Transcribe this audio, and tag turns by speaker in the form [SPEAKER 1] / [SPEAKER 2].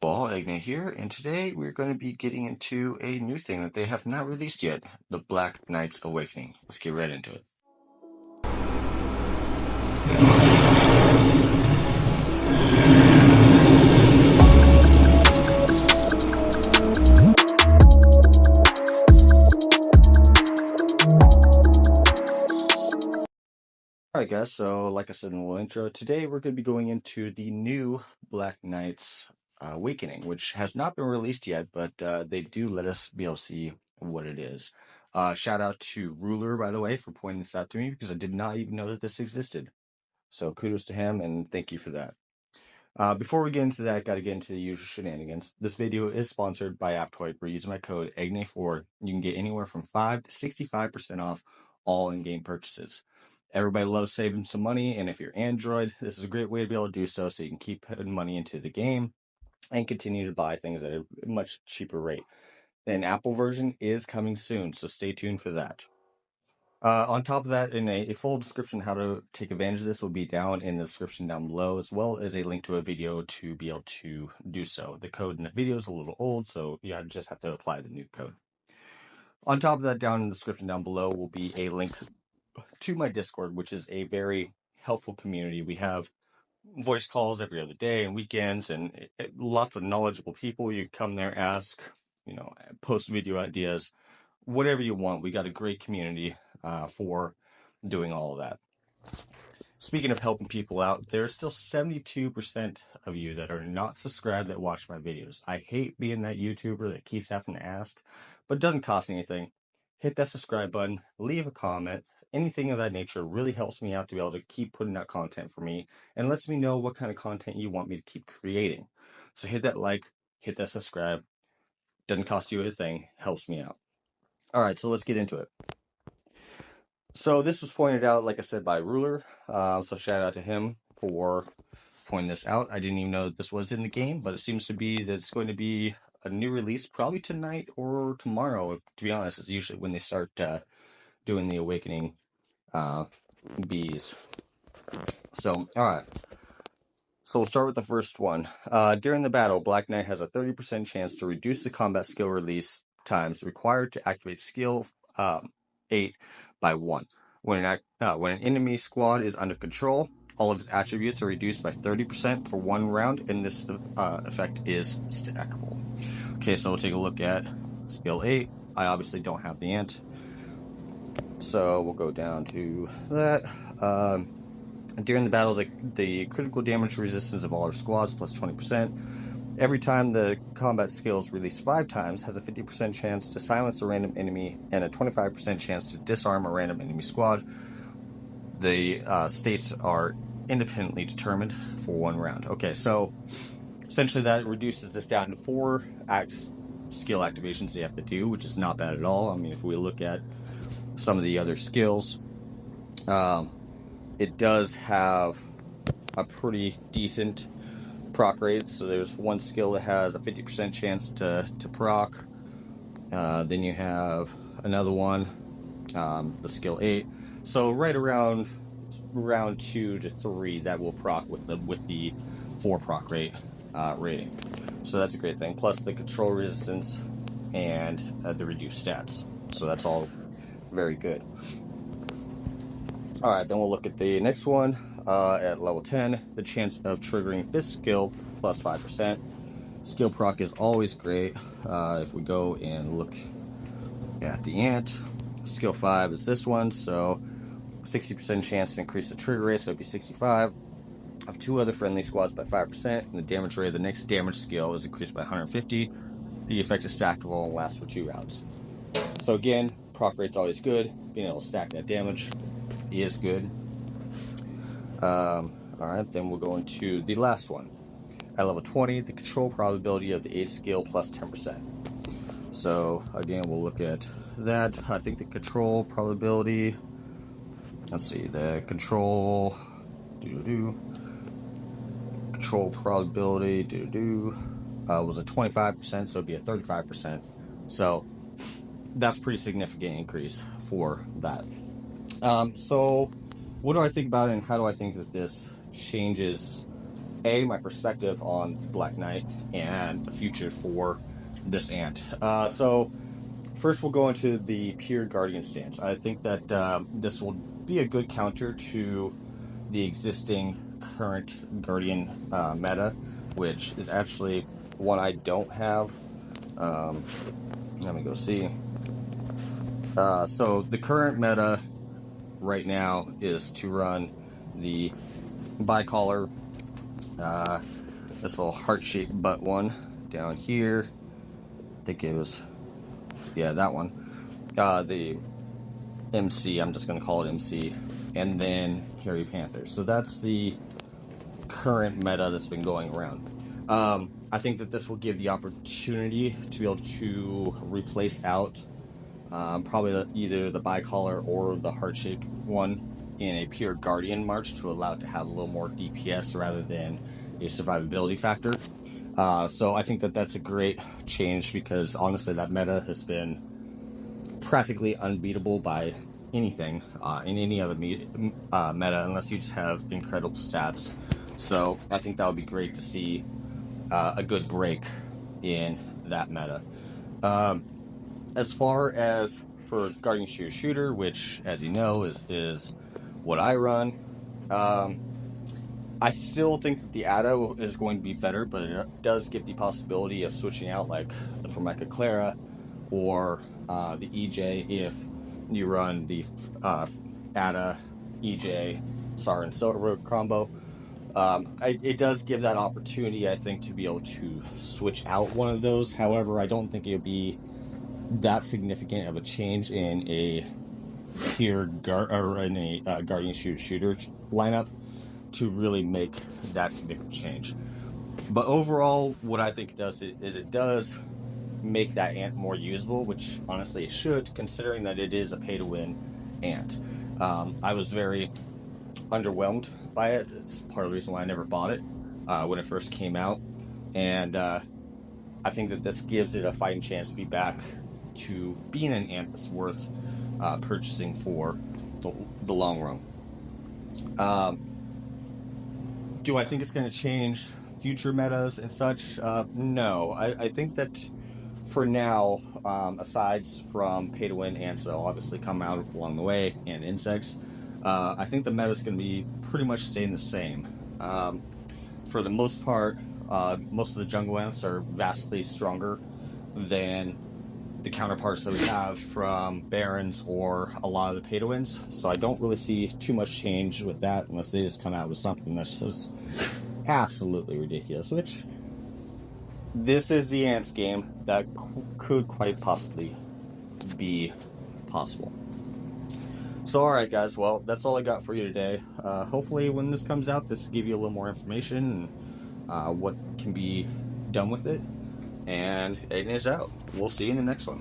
[SPEAKER 1] Ball Agnew here, and today we're going to be getting into a new thing that they have not released yet, the Black Knight's Awakening. Let's get right into it. Alright guys, so like I said in the little intro, today we're going to be going into the new Black Knight's Awakening, which has not been released yet, but they do let us be able to see what it is. Shout out to Ruler, by the way, for pointing this out to me, because I did not even know that this existed. So kudos to him, and thank you for that. Before we get into that, got to get into the usual shenanigans. This video is sponsored by AppCoins. We're using my code EGNE4. You can get anywhere from 5 to 65% off all in-game purchases. Everybody loves saving some money, and if you're Android, this is a great way to be able to do so you can keep putting money into the game and continue to buy things at a much cheaper rate. An Apple version is coming soon, so stay tuned for that. On top of that, in a full description how to take advantage of this will be down in the description down below, as well as a link to a video to be able to do so. The code in the video is a little old, so you just have to apply the new code. On top of that, down in the description down below will be a link to my Discord, which is a very helpful community. We have voice calls every other day and weekends, and lots of knowledgeable people. You come there, ask, post video ideas, whatever you want. We got a great community for doing all of that. Speaking of helping people out, there's still 72% of you that are not subscribed that watch my videos. I hate being that YouTuber that keeps having to ask, but it doesn't cost anything. Hit that subscribe button, leave a comment. Anything of that nature really helps me out to be able to keep putting out content for me and lets me know what kind of content you want me to keep creating. So hit that like, hit that subscribe. Doesn't cost you a thing, helps me out. All right, so let's get into it. So this was pointed out, like I said, by Ruler. So shout out to him for pointing this out. I didn't even know that this was in the game, but it seems to be that it's going to be a new release probably tonight or tomorrow. To be honest, it's usually when they start doing the Awakening bees. So, all right. So we'll start with the first one. During the battle, Black Knight has a 30% chance to reduce the combat skill release times required to activate skill 8 by 1. When an enemy squad is under control, all of its attributes are reduced by 30% for 1 round, and this effect is stackable. Okay, so we'll take a look at skill 8. I obviously don't have the ant, so we'll go down to that. During the battle, the critical damage resistance of all our squads plus 20%. Every time the combat skill is released 5 times, has a 50% chance to silence a random enemy and a 25% chance to disarm a random enemy squad. The states are independently determined for 1 round. Okay, so essentially that reduces this down to 4 skill activations you have to do, which is not bad at all. I mean, if we look at some of the other skills, it does have a pretty decent proc rate. So there's one skill that has a 50% chance to proc. Then you have another one, the skill 8. So right around round 2 to 3, that will proc with the 4 proc rate rating. So that's a great thing. Plus the control resistance and the reduced stats. So that's all very good. All right, then we'll look at the next one. At level 10, the chance of triggering 5th skill plus 5%. Skill proc is always great. If we go and look at the ant, skill 5 is this one, so 60% chance to increase the trigger rate, so it'd be 65. Of 2 other friendly squads by 5%, and the damage rate of the next damage skill is increased by 150. The effect is stackable and lasts for 2 rounds. So again, proc rate's always good. Being able to stack that damage is good. Alright, then we'll go into the last one. At level 20, the control probability of the 8th skill plus 10%. So again, we'll look at that. I think the control probability, let's see, the control probability was a 25%, so it'd be a 35%. So that's a pretty significant increase for that. So what do I think about it, and how do I think that this changes my perspective on Black Knight and the future for this ant. So first we'll go into the pure Guardian stance. I think that this will be a good counter to the existing current Guardian meta, which is actually one I don't have. Let me go see. So the current meta right now is to run the bicollar, this little heart-shaped butt one down here. I think it was, yeah, that one. The MC, I'm just going to call it MC, and then Hairy Panther. So that's the current meta that's been going around. I think that this will give the opportunity to be able to replace out probably either the bicollar or the heart-shaped one in a pure Guardian March to allow it to have a little more DPS rather than a survivability factor. So I think that that's a great change because honestly that meta has been practically unbeatable by anything in any other meta unless you just have incredible stats. So I think that would be great to see a good break in that meta. As far as for Guardian Shooter, which, as you know, is what I run, I still think that the ATO is going to be better, but it does give the possibility of switching out like the Formica Clara or the EJ if you run the ATA, EJ, SAR, and Silver combo. It does give that opportunity, I think, to be able to switch out one of those. However, I don't think it would be that significant of a change in a pure Guardian Shooter lineup to really make that significant change. But overall, what I think it does is it does make that ant more usable, which honestly it should, considering that it is a pay-to-win ant. I was very underwhelmed by it. It's part of the reason why I never bought it when it first came out, and I think that this gives it a fighting chance to be back to being an ant that's worth purchasing for the long run. Do I think it's going to change future metas and such? No. I think that for now, aside from pay-to-win ants that will obviously come out along the way, and insects, I think the meta is going to be pretty much staying the same. For the most part, most of the jungle ants are vastly stronger than the counterparts that we have from Barons or a lot of the pay-to-wins, so I don't really see too much change with that unless they just come out with something that's just absolutely ridiculous, which this is the ants game that could quite possibly be possible. So alright guys, well that's all I got for you today. Hopefully when this comes out this will give you a little more information and what can be done with it. And Aiden is out. We'll see you in the next one.